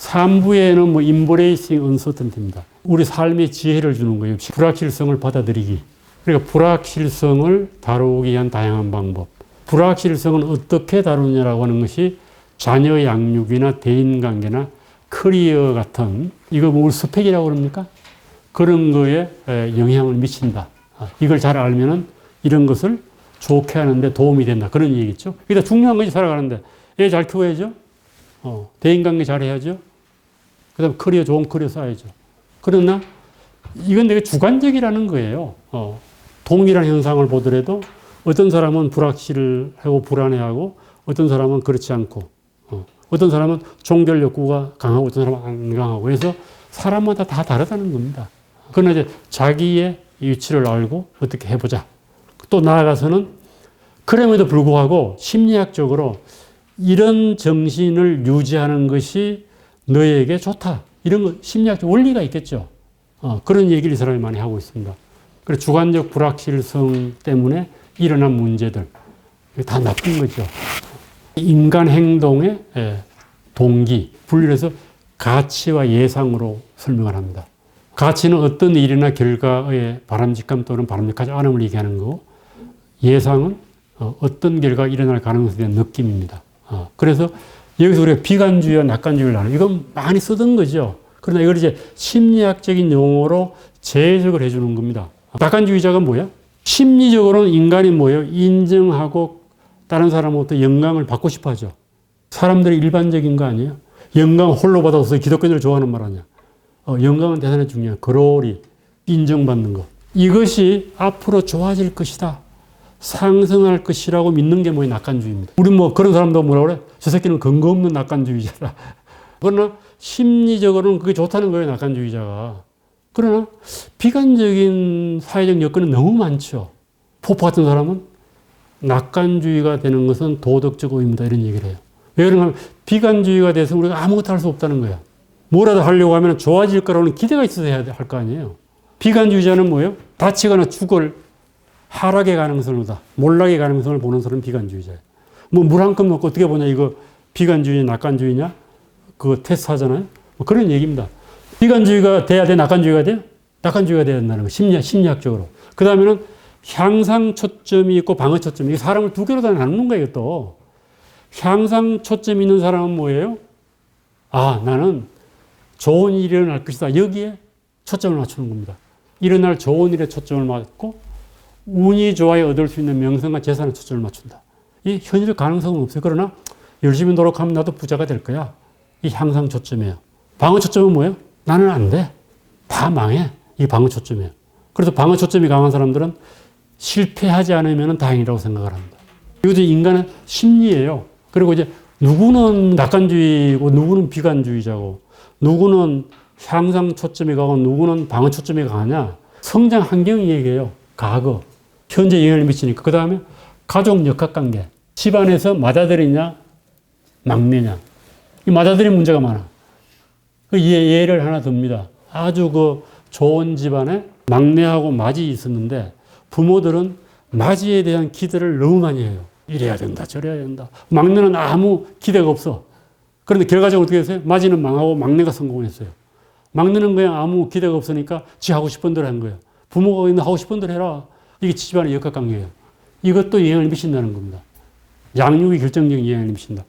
3부에는 뭐 embracing uncertainty입니다. 우리 삶의 지혜를 주는 거예요. 불확실성을 받아들이기. 그러니까 불확실성을 다루기 위한 다양한 방법. 불확실성은 어떻게 다루냐라고 하는 것이 자녀 양육이나 대인관계나 커리어 같은, 이거 뭐 스펙이라고 그럽니까? 그런 거에 영향을 미친다. 이걸 잘 알면은 이런 것을 좋게 하는데 도움이 된다. 그런 얘기겠죠. 그러니까 중요한 것이 살아가는데 애 잘 키워야죠. 대인관계 잘 해야죠. 그 다음 커리어, 좋은 커리어 쌓아야죠. 그러나 이건 되게 주관적이라는 거예요. 동일한 현상을 보더라도 어떤 사람은 불확실하고 불안해하고 어떤 사람은 그렇지 않고 어떤 사람은 종결 욕구가 강하고 어떤 사람은 안 강하고 그래서 사람마다 다 다르다는 겁니다. 그러나 이제 자기의 위치를 알고 어떻게 해보자. 또 나아가서는 그럼에도 불구하고 심리학적으로 이런 정신을 유지하는 것이 너에게 좋다. 이런 거 심리학적 원리가 있겠죠. 그런 얘기를 이 사람이 많이 하고 있습니다. 그래서 주관적 불확실성 때문에 일어난 문제들. 다 나쁜 거죠. 인간 행동의 동기, 분류해서 가치와 예상으로 설명을 합니다. 가치는 어떤 일이나 결과의 바람직함 또는 바람직하지 않음을 얘기하는 거고, 예상은 어떤 결과가 일어날 가능성에 대한 느낌입니다. 그래서 여기서 우리가 비관주의와 낙관주의를 나눠. 이건 많이 쓰던 거죠. 그러나 이걸 이제 심리학적인 용어로 재해석을 해주는 겁니다. 낙관주의자가 뭐야? 심리적으로는 인간이 뭐예요? 인정하고 다른 사람으로부터 영광을 받고 싶어 하죠. 사람들이 일반적인 거 아니에요? 영광 홀로 받아서 기독교인들 좋아하는 말 아니야. 영광은 대단히 중요해요. 그로리, 인정받는 거. 이것이 앞으로 좋아질 것이다. 상승할 것이라고 믿는 게 뭐예요? 낙관주의입니다. 우리 뭐 그런 사람도 뭐라 그래? 저 새끼는 근거 없는 낙관주의자다. 그러나 심리적으로는 그게 좋다는 거예요. 낙관주의자가. 그러나 비관적인 사회적 여건은 너무 많죠. 포프 같은 사람은 낙관주의가 되는 것은 도덕적 오해입니다. 이런 얘기를 해요. 왜 그러냐면 비관주의가 돼서 우리가 아무것도 할 수 없다는 거야. 뭐라도 하려고 하면 좋아질 거라는 기대가 있어야 할 거 아니에요. 비관주의자는 뭐예요? 다치거나 죽을 하락의 가능성을 보다. 몰락의 가능성을 보는 사람은 비관주의자예요. 뭐 물 한 컵 먹고 어떻게 보냐 이거 비관주의, 낙관주의냐? 그거 테스트 하잖아요. 뭐 그런 얘기입니다. 비관주의가 돼야 돼? 낙관주의가 돼요? 낙관주의가 돼야 된다는 거예요. 심리학적으로. 그 다음에는 향상 초점이 있고 방어 초점이. 이게 사람을 두 개로 다 나누는 거예요, 또. 향상 초점이 있는 사람은 뭐예요? 나는 좋은 일이 일어날 것이다. 여기에 초점을 맞추는 겁니다. 일어날 좋은 일에 초점을 맞고 운이 좋아야 얻을 수 있는 명성과 재산에 초점을 맞춘다. 이 현실 가능성은 없어요. 그러나 열심히 노력하면 나도 부자가 될 거야. 이 향상 초점이에요. 방어 초점은 뭐예요? 나는 안 돼. 다 망해. 이게 방어 초점이에요. 그래서 방어 초점이 강한 사람들은 실패하지 않으면 다행이라고 생각을 합니다. 이것도 인간의 심리예요. 그리고 이제 누구는 낙관주의고 누구는 비관주의자고 누구는 향상 초점이 강하고 누구는 방어 초점이 강하냐. 성장 환경이 얘기해요. 과거, 현재 영향을 미치니까. 그 다음에 가족 역학관계. 집안에서 맏아들이냐 막내냐. 이 맏아들이 문제가 많아. 그 예를 하나 듭니다. 아주 그 좋은 집안에 막내하고 맏이 있었는데 부모들은 맏이에 대한 기대를 너무 많이 해요. 이래야 된다, 저래야 된다. 막내는 아무 기대가 없어. 그런데 결과적으로 어떻게 했어요? 맏이는 망하고 막내가 성공했어요. 막내는 그냥 아무 기대가 없으니까 지 하고 싶은 대로 한 거예요. 부모가 하고 싶은 대로 해라. 이게 집안의 역학관계예요. 이것도 영향을 미친다는 겁니다. 양육이 결정적인 영향을 미친다.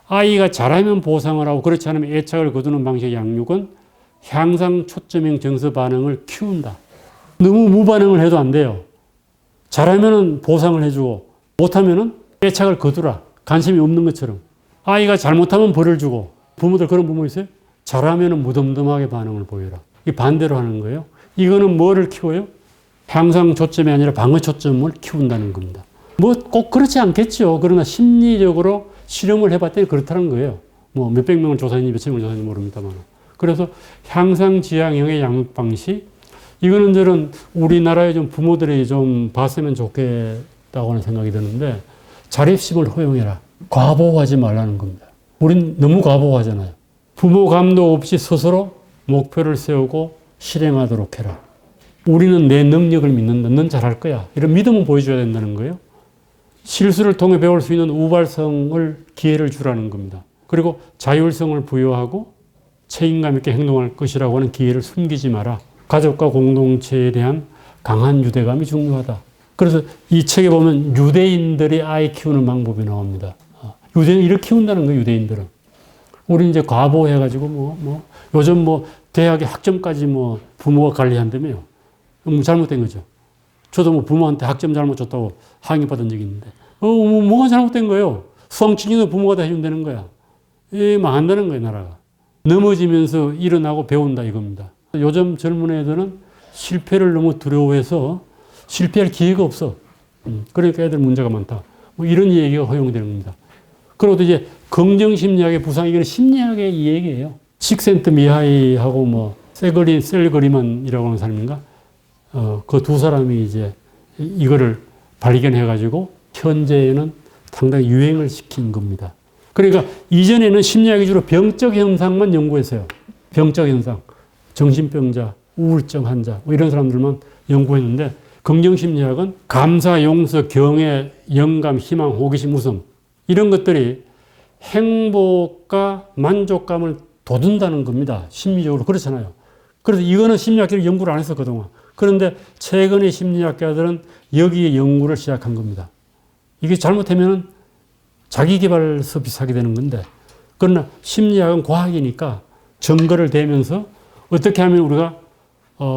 아이가 잘하면 보상을 하고 그렇지 않으면 애착을 거두는 방식의 양육은 향상 초점형 정서 반응을 키운다. 너무 무반응을 해도 안 돼요. 잘하면 보상을 해주고 못하면 애착을 거두라. 관심이 없는 것처럼. 아이가 잘못하면 벌을 주고 부모들 그런 부모 있어요? 잘하면 무덤덤하게 반응을 보여라. 이 반대로 하는 거예요. 이거는 뭐를 키워요? 향상 초점이 아니라 방어 초점을 키운다는 겁니다. 뭐 꼭 그렇지 않겠죠. 그러나 심리적으로 실험을 해봤더니 그렇다는 거예요. 뭐 몇백 명을 조사했는지 몇천 명을 조사했는지 모릅니다만. 그래서 향상 지향형의 양육 방식. 이거는 저는 우리나라의 좀 부모들이 좀 봤으면 좋겠다고 하는 생각이 드는데 자립심을 허용해라. 과보하지 말라는 겁니다. 우린 너무 과보하잖아요. 부모 감독 없이 스스로 목표를 세우고 실행하도록 해라. 우리는 내 능력을 믿는다. 넌 잘할 거야. 이런 믿음을 보여줘야 된다는 거예요. 실수를 통해 배울 수 있는 우발성을 기회를 주라는 겁니다. 그리고 자율성을 부여하고 책임감 있게 행동할 것이라고 하는 기회를 숨기지 마라. 가족과 공동체에 대한 강한 유대감이 중요하다. 그래서 이 책에 보면 유대인들이 아이 키우는 방법이 나옵니다. 유대인 이렇게 키운다는 거예요, 유대인들은. 우리 이제 과보해가지고 요즘 대학의 학점까지 부모가 관리한다며요. 잘못된 거죠. 저도 부모한테 학점 잘못 줬다고 항의받은 적이 있는데, 뭐가 잘못된 거예요? 수강치기는 부모가 다 해준다는 거야. 망한다는 거예요, 나라가. 넘어지면서 일어나고 배운다 이겁니다. 요즘 젊은 애들은 실패를 너무 두려워해서 실패할 기회가 없어. 그러니까 애들 문제가 많다. 이런 얘기가 허용되는 겁니다. 그리고 또 이제 긍정심리학의 부상, 이건 심리학의 이 얘기예요. 식센트 미하이하고 셀그리만이라고 하는 사람인가? 그 두 사람이 이제 이거를 발견해가지고 현재에는 상당히 유행을 시킨 겁니다. 그러니까 이전에는 심리학이 주로 병적 현상만 연구했어요. 병적 현상. 정신병자, 우울증 환자, 이런 사람들만 연구했는데, 긍정심리학은 감사, 용서, 경애, 영감, 희망, 호기심, 웃음, 이런 것들이 행복과 만족감을 돋운다는 겁니다. 심리적으로. 그렇잖아요. 그래서 이거는 심리학자들이 연구를 안 했어, 그동안. 그런데 최근에 심리학자들은 여기에 연구를 시작한 겁니다. 이게 잘못하면 자기개발서 비슷하게 되는 건데, 그러나 심리학은 과학이니까 증거를 대면서 어떻게 하면 우리가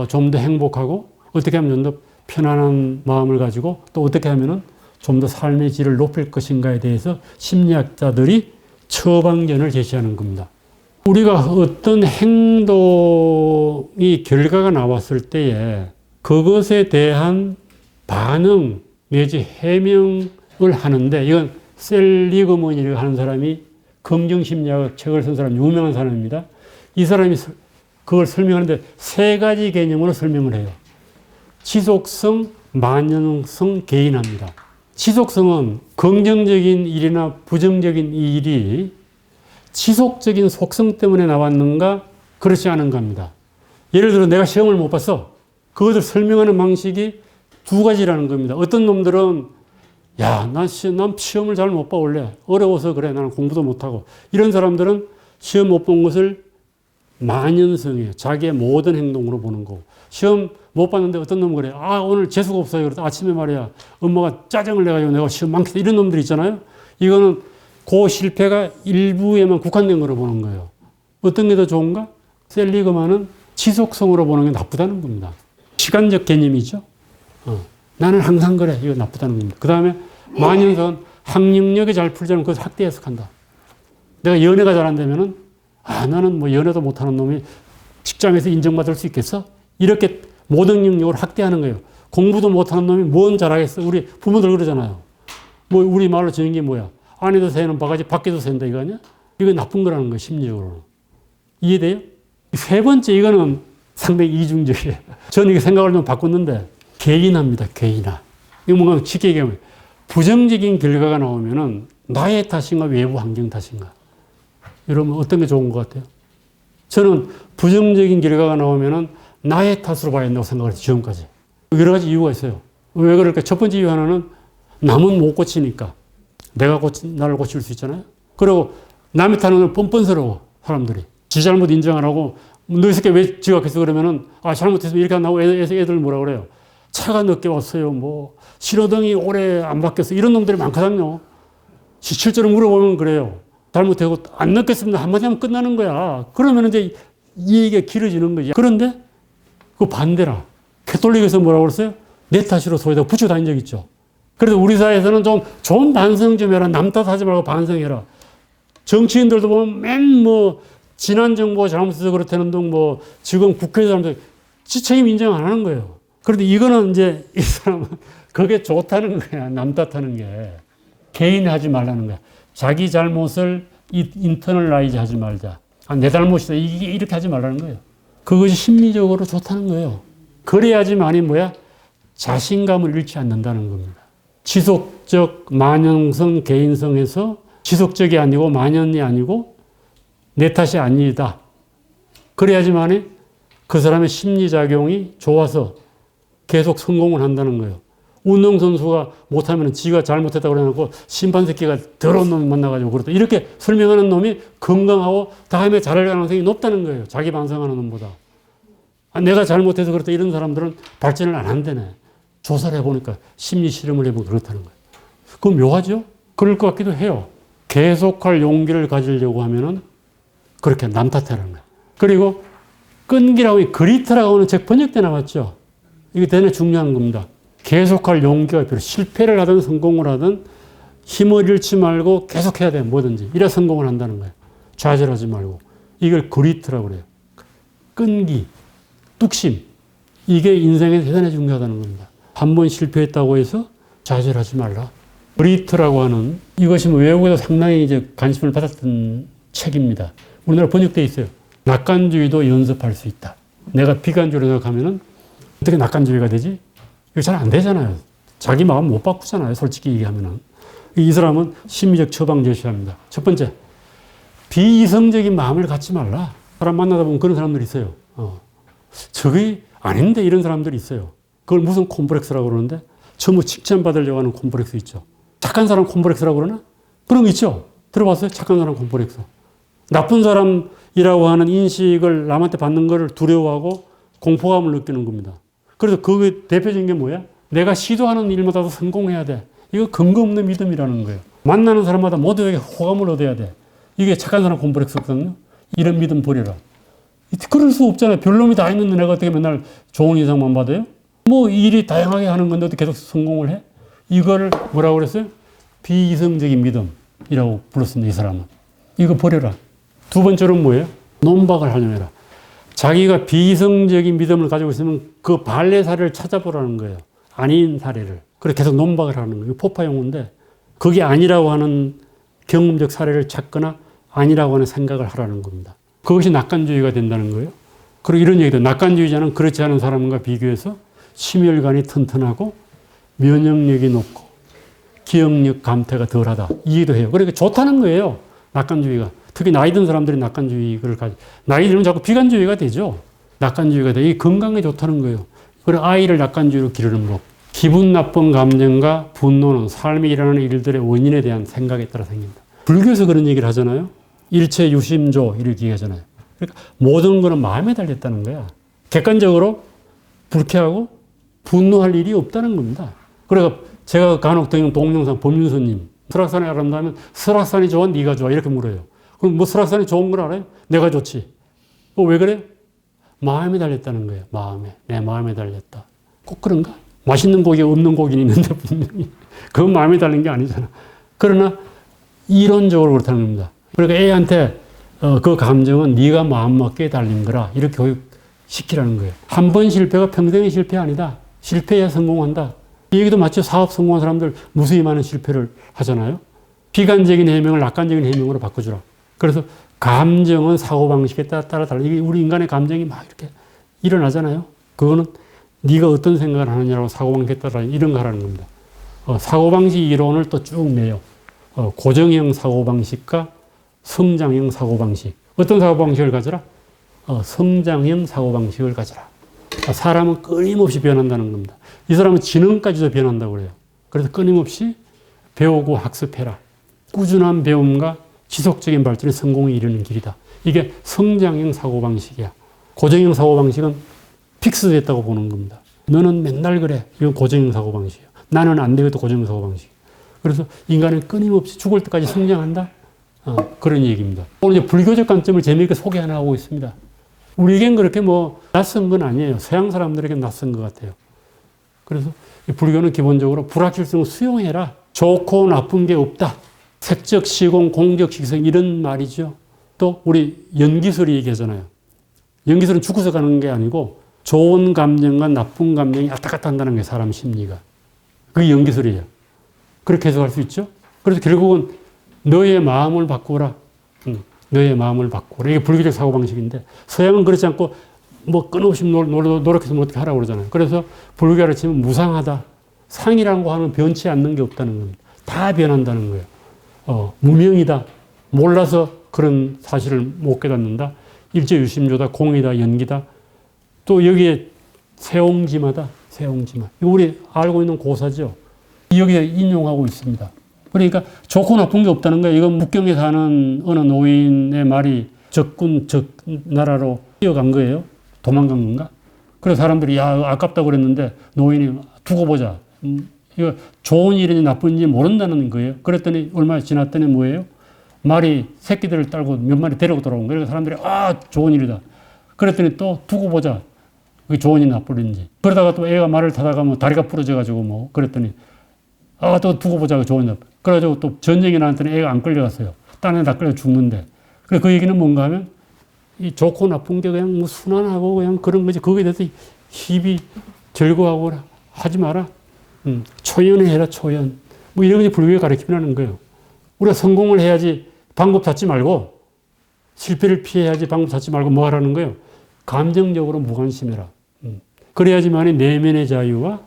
좀 더 행복하고, 어떻게 하면 좀 더 편안한 마음을 가지고, 또 어떻게 하면 좀 더 삶의 질을 높일 것인가에 대해서 심리학자들이 처방전을 제시하는 겁니다. 우리가 어떤 행동이 결과가 나왔을 때에 그것에 대한 반응 내지 해명을 하는데, 이건 셀리그먼이라고 하는 사람이 긍정심리학 책을 쓴 사람, 유명한 사람입니다. 이 사람이 그걸 설명하는데 세 가지 개념으로 설명을 해요. 지속성, 만연성, 개인화입니다. 지속성은 긍정적인 일이나 부정적인 일이 지속적인 속성 때문에 나왔는가, 그렇지 않은가 합니다. 예를 들어 내가 시험을 못 봤어. 그것을 설명하는 방식이 두 가지라는 겁니다. 어떤 놈들은 난 시험을 잘 못 봐, 원래. 어려워서 그래. 나는 공부도 못하고. 이런 사람들은 시험 못 본 것을 만연성이에요. 자기의 모든 행동으로 보는 거고. 시험 못 봤는데 어떤 놈은 그래. 오늘 재수가 없어요. 그래서 아침에 말이야, 엄마가 짜증을 내가지고 내가 시험 망쳤다. 이런 놈들 있잖아요. 이거는 그 실패가 일부에만 국한된 거로 보는 거예요. 어떤 게 더 좋은가? 셀리그만은 지속성으로 보는 게 나쁘다는 겁니다. 시간적 개념이죠. 나는 항상 그래. 이거 나쁘다는 겁니다. 그 다음에 만연성은 학력력이 잘 풀자면 그것을 학대 해석한다. 내가 연애가 잘 안 되면은 나는 연애도 못하는 놈이 직장에서 인정받을 수 있겠어? 이렇게 모든 능력을 학대하는 거예요. 공부도 못하는 놈이 뭔 잘하겠어? 우리 부모들 그러잖아요. 우리 말로 지는 게 뭐야? 안에도 새는 바가지 밖에도 샌다 이거 아니야? 이거 나쁜 거라는 거예요, 심리적으로. 이해돼요? 세 번째, 이거는 상당히 이중적이에요. 저는 이게 생각을 좀 바꿨는데, 개인화입니다, 개인화. 이거 뭔가 쉽게 얘기하면, 부정적인 결과가 나오면은 나의 탓인가, 외부 환경 탓인가? 이러면 어떤 게 좋은 것 같아요? 저는 부정적인 결과가 나오면은 나의 탓으로 봐야 된다고 생각을 했어요, 지금까지. 여러 가지 이유가 있어요. 왜 그럴까? 첫 번째 이유 하나는 남은 못 고치니까. 내가 나를 고칠 수 있잖아요. 그리고 남의 탓은 뻔뻔스러워, 사람들이. 지 잘못 인정 안 하고, 너 이 새끼 왜 지각했어? 그러면은, 잘못했으면 이렇게 안 나오고 애들 뭐라 그래요? 차가 늦게 왔어요. 신호등이 오래 안 바뀌었어. 이런 놈들이 많거든요. 실제로 물어보면 그래요. 잘못되고 안 늦겠습니다. 한마디 하면 끝나는 거야. 그러면 이제 이 얘기가 길어지는 거지. 그런데 그 반대라. 캐톨릭에서 뭐라고 그랬어요? 내 탓으로 소리다 붙여 다닌 적 있죠. 그래서 우리 사회에서는 좀 반성 좀 해라. 남 탓하지 말고 반성해라. 정치인들도 보면 지난 정부가 잘못해서 그렇다는 등 지금 국회에서 잘못해서 지 책임 인정 안 하는 거예요. 그런데 이거는 이제 이 사람은 그게 좋다는 거야. 남 탓하는 게. 개인하지 말라는 거야. 자기 잘못을 인터널라이즈 하지 말자. 내 잘못이다. 이렇게 하지 말라는 거예요. 그것이 심리적으로 좋다는 거예요. 그래야지만이 자신감을 잃지 않는다는 겁니다. 지속적 만연성, 개인성에서 지속적이 아니고 만연이 아니고 내 탓이 아니다. 그래야지만이 그 사람의 심리작용이 좋아서 계속 성공을 한다는 거예요. 운동선수가 못하면 지가 잘못했다고 그래놓고 심판 새끼가 더러운 놈 만나가지고 그렇다. 이렇게 설명하는 놈이 건강하고 다음에 잘할 가능성이 높다는 거예요. 자기 반성하는 놈보다. 내가 잘못해서 그렇다. 이런 사람들은 발전을 안 한다네. 조사를 해보니까 심리 실험을 해보니까 그렇다는 거예요. 그건 묘하죠? 그럴 것 같기도 해요. 계속할 용기를 가지려고 하면은 그렇게 남 탓하라는 거예요. 그리고 끈기라고 그리트라고 하는 책 번역돼 나왔죠. 이게 대단히 중요한 겁니다. 계속할 용기가 필요해. 실패를 하든 성공을 하든 힘을 잃지 말고 계속해야 돼. 뭐든지. 이래 성공을 한다는 거예요. 좌절하지 말고. 이걸 그리트라고 그래요. 끈기, 뚝심. 이게 인생에 대단히 중요하다는 겁니다. 한 번 실패했다고 해서 좌절하지 말라. 그리트라고 하는 이것이 외국에도 상당히 이제 관심을 받았던 책입니다. 우리나라 번역되어 있어요. 낙관주의도 연습할 수 있다. 내가 비관주의로 생각하면은 어떻게 낙관주의가 되지? 이거 잘 안 되잖아요. 자기 마음 못 바꾸잖아요. 솔직히 얘기하면은. 이 사람은 심리적 처방 제시합니다. 첫 번째, 비이성적인 마음을 갖지 말라. 사람 만나다 보면 그런 사람들이 있어요. 저게 아닌데 이런 사람들이 있어요. 그걸 무슨 콤플렉스라고 그러는데 전부 칭찬받으려고 하는 콤플렉스 있죠. 착한 사람 콤플렉스라고 그러나? 그런 거 있죠. 들어봤어요? 착한 사람 콤플렉스. 나쁜 사람이라고 하는 인식을 남한테 받는 걸 두려워하고 공포감을 느끼는 겁니다. 그래서 그 대표적인 게 뭐야? 내가 시도하는 일마다도 성공해야 돼. 이거 근거 없는 믿음이라는 거예요. 만나는 사람마다 모두에게 호감을 얻어야 돼. 이게 착한 사람 콤플렉스거든요. 이런 믿음 버려라. 그럴 수 없잖아요. 별놈이 다 있는데 내가 어떻게 맨날 좋은 인상만 받아요? 뭐 일이 다양하게 하는 건데 어떻게 계속 성공을 해? 이걸 뭐라고 그랬어요? 비이성적인 믿음이라고 불렀습니다. 이 사람은. 이거 버려라. 두 번째로는 뭐예요? 논박을 활용해라. 자기가 비이성적인 믿음을 가지고 있으면 그 반대 사례를 찾아보라는 거예요. 아닌 사례를. 그래 계속 논박을 하는 거예요. 포파 용어인데 그게 아니라고 하는 경험적 사례를 찾거나 아니라고 하는 생각을 하라는 겁니다. 그것이 낙관주의가 된다는 거예요. 그리고 이런 얘기도 낙관주의자는 그렇지 않은 사람과 비교해서 심혈관이 튼튼하고 면역력이 높고 기억력 감퇴가 덜하다. 이해도 해요. 그러니까 좋다는 거예요. 낙관주의가. 특히 나이 든 사람들이 낙관주의를 나이 들면 자꾸 비관주의가 되죠. 낙관주의가 돼. 이게 건강에 좋다는 거예요. 그리고 아이를 낙관주의로 기르는 법. 기분 나쁜 감정과 분노는 삶에 일어나는 일들의 원인에 대한 생각에 따라 생깁니다. 불교에서 그런 얘기를 하잖아요. 일체 유심조 이렇게 얘기하잖아요. 그러니까 모든 거는 마음에 달렸다는 거야. 객관적으로 불쾌하고 분노할 일이 없다는 겁니다. 그러니까 제가 간혹 동영상 법륜스님 설악산에 가란다면 설악산이 좋아 네가 좋아 이렇게 물어요. 그럼 뭐 설악산이 좋은 걸 알아요? 내가 좋지. 왜 그래? 마음에 달렸다는 거예요. 마음에. 내 마음에 달렸다. 꼭 그런가? 맛있는 고기 없는 고기는 있는데 분명히 그건 마음에 달린 게 아니잖아. 그러나 이론적으로 그렇다는 겁니다. 그러니까 애한테 그 감정은 네가 마음 맞게 달린 거라 이렇게 교육시키라는 거예요. 한 번 실패가 평생의 실패 아니다. 실패해야 성공한다. 이 얘기도 마치 사업 성공한 사람들 무수히 많은 실패를 하잖아요. 비관적인 해명을 낙관적인 해명으로 바꿔주라. 그래서 감정은 사고방식에 따라 달라. 이게 우리 인간의 감정이 막 이렇게 일어나잖아요. 그거는 네가 어떤 생각을 하느냐고 사고방식에 따라 이런 거 하라는 겁니다. 사고방식 이론을 또 쭉 내요. 고정형 사고방식과 성장형 사고방식. 어떤 사고방식을 가져라? 성장형 사고방식을 가져라. 사람은 끊임없이 변한다는 겁니다. 이 사람은 지능까지도 변한다고 그래요. 그래서 끊임없이 배우고 학습해라. 꾸준한 배움과 지속적인 발전이 성공에 이르는 길이다. 이게 성장형 사고방식이야. 고정형 사고방식은 픽스됐다고 보는 겁니다. 너는 맨날 그래. 이건 고정형 사고방식이야. 나는 안 되겠다. 고정형 사고방식. 그래서 인간은 끊임없이 죽을 때까지 성장한다. 그런 얘기입니다. 오늘 이제 불교적 관점을 재미있게 소개 하나 하고 있습니다. 우리에겐 그렇게 뭐 낯선 건 아니에요. 서양 사람들에겐 낯선 것 같아요. 그래서 불교는 기본적으로 불확실성을 수용해라. 좋고 나쁜 게 없다. 색적 시공, 공적 식성 이런 말이죠. 또 우리 연기설이 얘기하잖아요. 연기설은 죽어서 가는 게 아니고 좋은 감정과 나쁜 감정이 왔다 갔다 한다는 게 사람 심리가. 그게 연기설이에요. 그렇게 해석할 수 있죠. 그래서 결국은 너의 마음을 바꾸라. 너의 마음을 바꾸라. 이게 불교적 사고방식인데 서양은 그렇지 않고 뭐 끊임없이 노력해서 뭐 어떻게 하라고 그러잖아요. 그래서 불교를 치면 무상하다. 상이라고 하는 변치 않는 게 없다는 겁니다. 다 변한다는 거예요. 무명이다. 몰라서 그런 사실을 못 깨닫는다. 일제유심조다. 공이다. 연기다. 또 여기에 세옹지마다. 세옹지마. 이거 우리 알고 있는 고사죠. 여기에 인용하고 있습니다. 그러니까 좋고 나쁜 게 없다는 거예요. 이건 북경에 사는 어느 노인의 말이 적군 적나라로 뛰어간 거예요. 도망간 건가? 그래서 사람들이 야 아깝다고 그랬는데 노인이 두고 보자. 이거 좋은 일인지 나쁜 일인지 모른다는 거예요. 그랬더니 얼마 지났더니 뭐예요? 말이 새끼들을 딸고 몇 마리 데리고 돌아온 거예요. 그래서 사람들이 아 좋은 일이다. 그랬더니 또 두고 보자. 그게 좋은 일인지 나쁜 일인지. 그러다가 또 애가 말을 타다가 뭐 다리가 부러져가지고 뭐 그랬더니 아 또 두고 보자. 좋은 일. 그래가지고 또 전쟁이 나왔더니 애가 안 끌려갔어요. 딴 애 다 끌려 죽는데. 그래 그 얘기는 뭔가 하면 이 좋고 나쁜 게 그냥 뭐 순환하고 그냥 그런 거지. 거기에 대해서 희비 절거하고 하지 마라. 초연해 해라 초연. 뭐 이런 게 불교의 가르침이라는 거예요. 우리가 성공을 해야지 방법 찾지 말고 실패를 피해야지 방법 찾지 말고 뭐 하라는 거예요? 감정적으로 무관심해라. 그래야지만이 내면의 자유와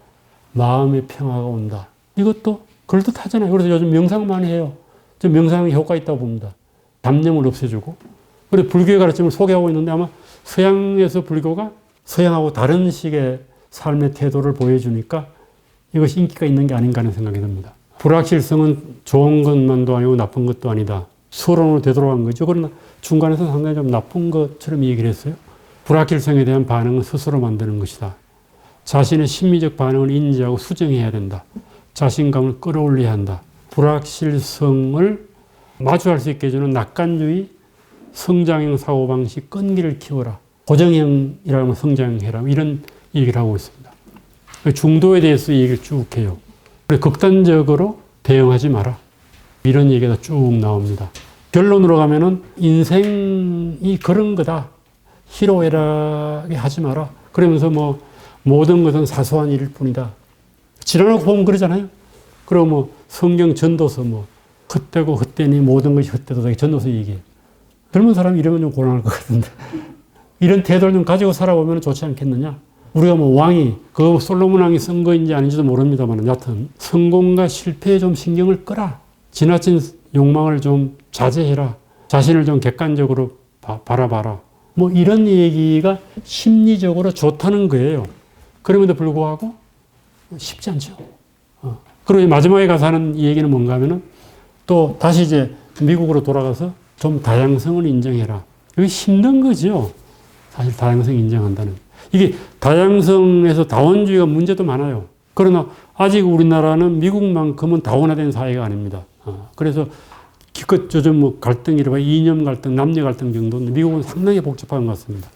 마음의 평화가 온다. 이것도 그럴듯하잖아요. 그래서 요즘 명상 많이 해요. 저 명상에 효과 있다고 봅니다. 잡념을 없애주고. 그리고 불교의 가르침을 소개하고 있는데 아마 서양에서 불교가 서양하고 다른 식의 삶의 태도를 보여주니까 이것이 인기가 있는 게 아닌가 하는 생각이 듭니다. 불확실성은 좋은 것만도 아니고 나쁜 것도 아니다. 서론으로 되돌아간 거죠. 그러나 중간에서 상당히 좀 나쁜 것처럼 얘기를 했어요. 불확실성에 대한 반응은 스스로 만드는 것이다. 자신의 심리적 반응을 인지하고 수정해야 된다. 자신감을 끌어올려야 한다. 불확실성을 마주할 수 있게 해주는 낙관주의, 성장형 사고방식, 끈기를 키워라. 고정형이라면 성장해라. 이런 얘기를 하고 있습니다. 중도에 대해서 얘기를 쭉 해요. 극단적으로 대응하지 마라. 이런 얘기가 쭉 나옵니다. 결론으로 가면은 인생이 그런 거다. 희로애락하게 하지 마라. 그러면서 뭐 모든 것은 사소한 일일 뿐이다. 지나놓고 보면 그러잖아요. 그리고 뭐 성경 전도서 뭐 헛되고 헛되니 모든 것이 헛되다. 전도서 얘기해요. 젊은 사람이 이러면 좀 곤란할 것 같은데. 이런 태도를 좀 가지고 살아보면 좋지 않겠느냐. 우리가 뭐 왕이 그 솔로몬 왕이 쓴 거인지 아닌지도 모릅니다만 여하튼 성공과 실패에 좀 신경을 끄라. 지나친 욕망을 좀 자제해라. 자신을 좀 객관적으로 바라봐라. 뭐 이런 얘기가 심리적으로 좋다는 거예요. 그럼에도 불구하고 쉽지 않죠. 그리고 마지막에 가서 하는 이 얘기는 뭔가 하면은 또 다시 이제 미국으로 돌아가서 좀 다양성을 인정해라. 이게 힘든 거죠. 사실 다양성 인정한다는. 이게 다양성에서 다원주의가 문제도 많아요. 그러나 아직 우리나라는 미국만큼은 다원화된 사회가 아닙니다. 그래서 기껏 요즘 뭐 갈등이라고 이념 갈등, 남녀 갈등 정도인데 미국은 상당히 복잡한 것 같습니다.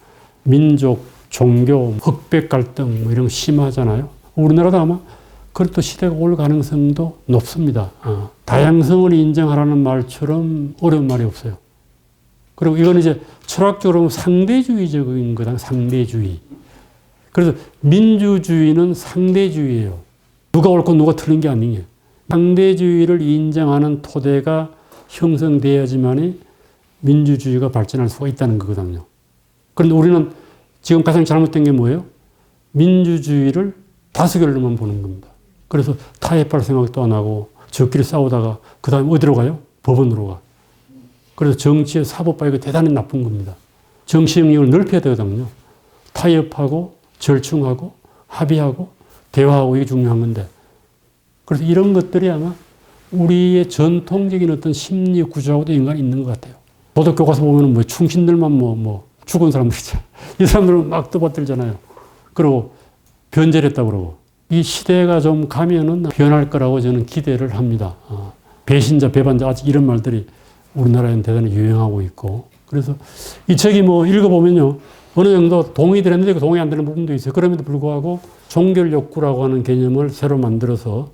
민족, 종교, 흑백 갈등 뭐 이런 거 심하잖아요. 우리나라도 아마 그것도 시대가 올 가능성도 높습니다. 다양성을 인정하라는 말처럼 어려운 말이 없어요. 그리고 이거는 이제 철학적으로 상대주의적인 거다. 상대주의. 그래서 민주주의는 상대주의예요. 누가 옳고 누가 틀린 게 아니에요. 상대주의를 인정하는 토대가 형성돼야지만이 민주주의가 발전할 수가 있다는 거거든요. 그런데 우리는 지금 가장 잘못된 게 뭐예요? 민주주의를 다수결로만 보는 겁니다. 그래서 타협할 생각도 안 하고 저끼리 싸우다가 그 다음에 어디로 가요? 법원으로 가. 그래서 정치의 사법화 이거 대단히 나쁜 겁니다. 정치 영역을 넓혀야 되거든요. 타협하고 절충하고 합의하고 대화하고 이게 중요한 건데 그래서 이런 것들이 아마 우리의 전통적인 어떤 심리 구조하고도 연관이 있는 것 같아요. 도덕교과서 보면 뭐 충신들만 뭐 죽은 사람들이죠. 이 사람들은 막 떠받들잖아요. 그리고 변절했다고 그러고 이 시대가 좀 가면은 변할 거라고 저는 기대를 합니다. 배신자, 배반자 아직 이런 말들이 우리나라에는 대단히 유행하고 있고 그래서 이 책이 뭐 읽어보면요. 어느 정도 동의 되는데 동의 안 되는 부분도 있어요. 그럼에도 불구하고 종결 욕구라고 하는 개념을 새로 만들어서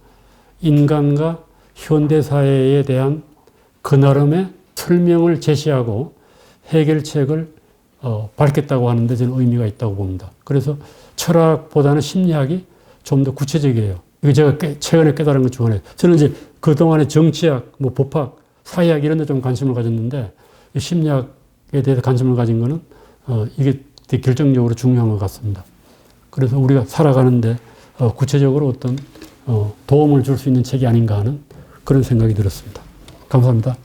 인간과 현대사회에 대한 그 나름의 설명을 제시하고 해결책을 밝혔다고 하는데 저는 의미가 있다고 봅니다. 그래서 철학보다는 심리학이 좀 더 구체적이에요. 이거 제가 최근에 깨달은 것 중 하나예요. 저는 이제 그동안에 정치학, 뭐 법학, 사회학 이런 데 좀 관심을 가졌는데 심리학에 대해서 관심을 가진 거는 이게 되게 결정적으로 중요한 것 같습니다. 그래서 우리가 살아가는데 구체적으로 어떤 도움을 줄 수 있는 책이 아닌가 하는 그런 생각이 들었습니다. 감사합니다.